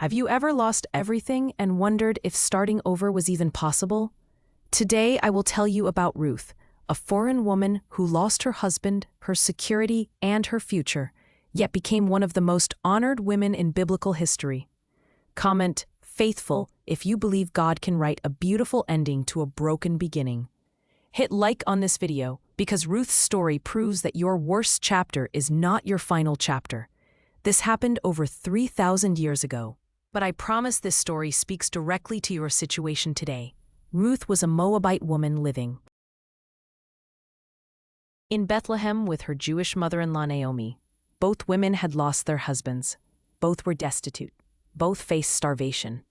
Have you ever lost everything and wondered if starting over was even possible? Today I will tell you about Ruth, a foreign woman who lost her husband, her security, and her future, yet became one of the most honored women in biblical history. Comment, "Faithful," if you believe God can write a beautiful ending to a broken beginning. Hit like on this video because Ruth's story proves that your worst chapter is not your final chapter. This happened over 3,000 years ago. But I promise this story speaks directly to your situation today. Ruth was a Moabite woman living in Bethlehem with her Jewish mother-in-law Naomi. Both women had lost their husbands. Both were destitute. Both faced starvation.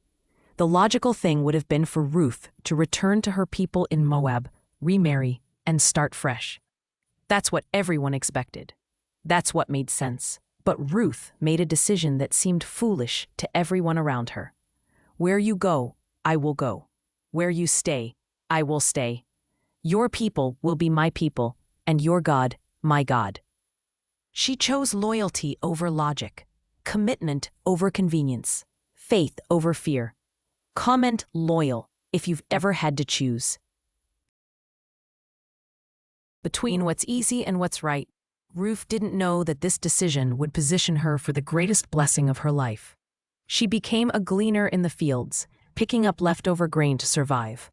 The logical thing would have been for Ruth to return to her people in Moab, remarry, and start fresh. That's what everyone expected. That's what made sense. But Ruth made a decision that seemed foolish to everyone around her. Where you go, I will go. Where you stay, I will stay. Your people will be my people, and your God, my God. She chose loyalty over logic, commitment over convenience, faith over fear. Comment loyal if you've ever had to choose between what's easy and what's right. Ruth didn't know that this decision would position her for the greatest blessing of her life. She became a gleaner in the fields, picking up leftover grain to survive.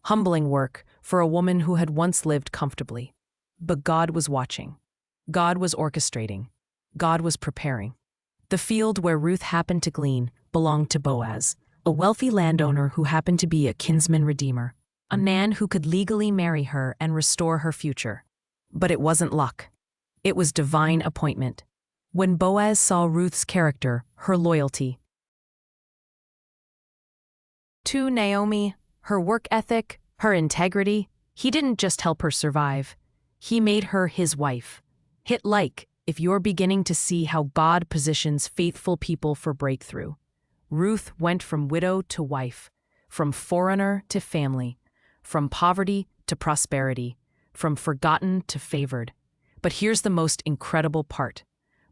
Humbling work for a woman who had once lived comfortably. But God was watching. God was orchestrating. God was preparing. The field where Ruth happened to glean belonged to Boaz, a wealthy landowner who happened to be a kinsman redeemer, a man who could legally marry her and restore her future. But it wasn't luck. It was divine appointment. When Boaz saw Ruth's character, her loyalty to Naomi, her work ethic, her integrity, he didn't just help her survive. He made her his wife. Hit like if you're beginning to see how God positions faithful people for breakthrough. Ruth went from widow to wife, from foreigner to family, from poverty to prosperity, from forgotten to favored. But here's the most incredible part.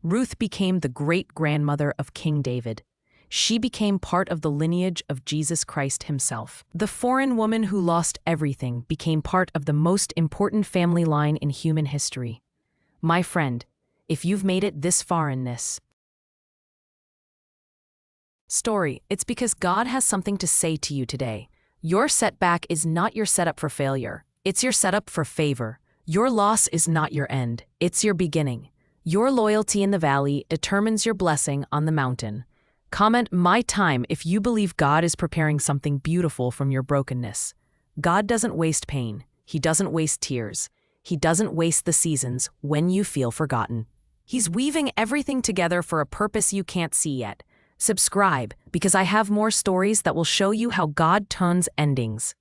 Ruth became the great-grandmother of King David. She became part of the lineage of Jesus Christ himself. The foreign woman who lost everything became part of the most important family line in human history. My friend, if you've made it this far in this story, it's because God has something to say to you today. Your setback is not your setup for failure. It's your setup for favor. Your loss is not your end, it's your beginning. Your loyalty in the valley determines your blessing on the mountain. Comment "my time" if you believe God is preparing something beautiful from your brokenness. God doesn't waste pain. He doesn't waste tears. He doesn't waste the seasons when you feel forgotten. He's weaving everything together for a purpose you can't see yet. Subscribe, because I have more stories that will show you how God turns endings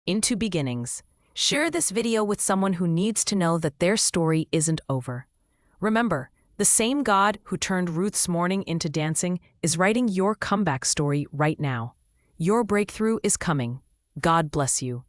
into beginnings. Share this video with someone who needs to know that their story isn't over. Remember, the same God who turned Ruth's mourning into dancing is writing your comeback story right now. Your breakthrough is coming. God bless you.